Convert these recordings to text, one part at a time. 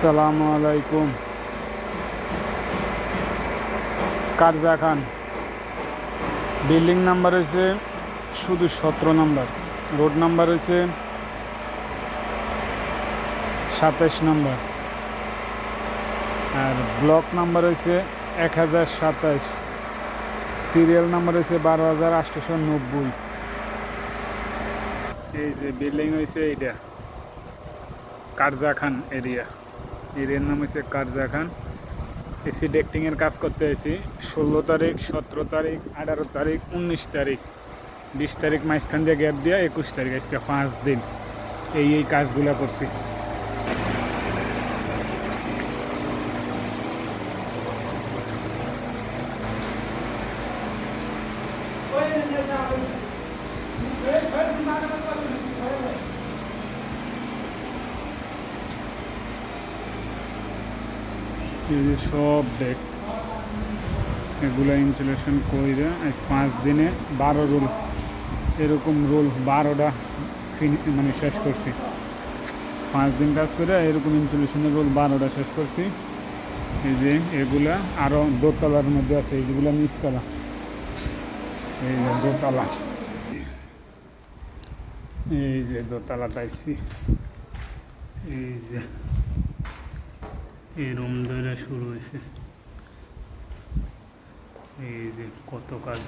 আসসালামু আলাইকুম। কারজা খান, building number হয়েছে শুধু 17 নাম্বার, রোড নাম্বার হয়েছে 27 নাম্বার, আর ব্লক নাম্বার হয়েছে 1027, সিরিয়াল নাম্বার হয়েছে 12,890। এই যে বিল্ডিং হয়েছে এইটা কারজা খান এরিয়ার নাম হয়েছে কারজা খান। এসি ডেক্টিংয়ের কাজ করতে এসেছি 16 তারিখ, 17 তারিখ, 18 তারিখ, 19 তারিখ, 20 তারিখ মাঝখান দিয়ে গ্যাপ দিয়ে 21 তারিখ, আজকে 5 দিন এই কাজগুলো করছি। এই যে সব ডেক এগুলো ইনস্টলেশন করে আজ 5 দিনে 12 রোল, এরকম রোল 12টা মানে শেষ করছি। 5 দিন কাজ করে এরকম ইনস্টলেশনের রোল 12টা শেষ করছি। এই যে এগুলা আরও দোতলার মধ্যে আছে, এইগুলো নিচতলা, এই যে দোতলা, এই যে দোতলা পাইছি। এই যে এই রুম ধরে শুরু হয়েছে, এই যে কত কাজ,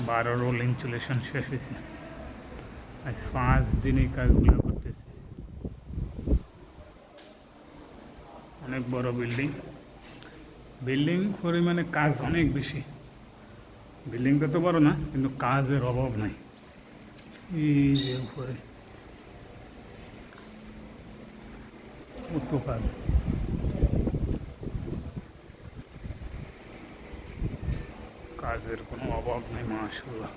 12 রোল ইনস্টলেশন শেষ হয়েছে। আজ 5 দিন এই কাজগুলো করতেছে। অনেক বড় বিল্ডিং পরিমাণে কাজ অনেক বেশি। বিল্ডিংটা তো বড় না, কিন্তু কাজের অভাব নাই। এই যে উপরে কত কাজ, কাজের কোনো অভাব নেই মাশাআল্লাহ।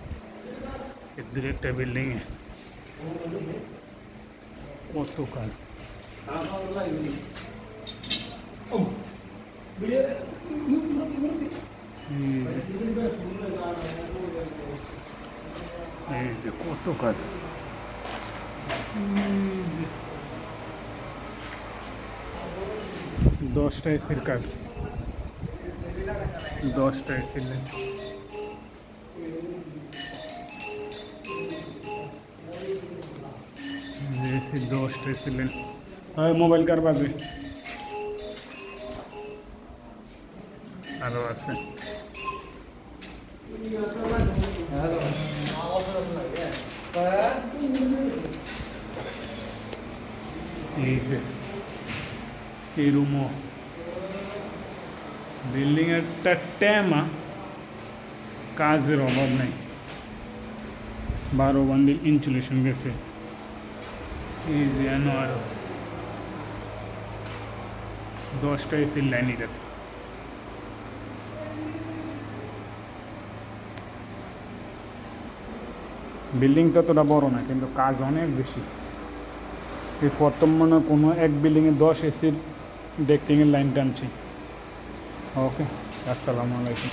এদের একটা বিল্ডিংয়ে কত কাজ। এই যে কত কাজ, 10টা এসির কাজ, 10টা এসির লাইন। এসি 10টা এসির লাইন। হয় মোবাইল কার বাজে আরও আছে। এই যে এই রুমও বিল্ডিং একটা ট্যামা, কাজের অভাব নাই। 12 বান্ডিল ইনসুলেশন গেছে। এই যে আরো 10টা এসির লাইন এটাতে। বিল্ডিং ততটা বড় না, কিন্তু কাজ অনেক বেশি। এই বর্তমানে কোনো এক বিল্ডিংয়ে 10 এসির ডেক্টিংয়ের লাইন টানছি। ওকে, আসসালামু আলাইকুম।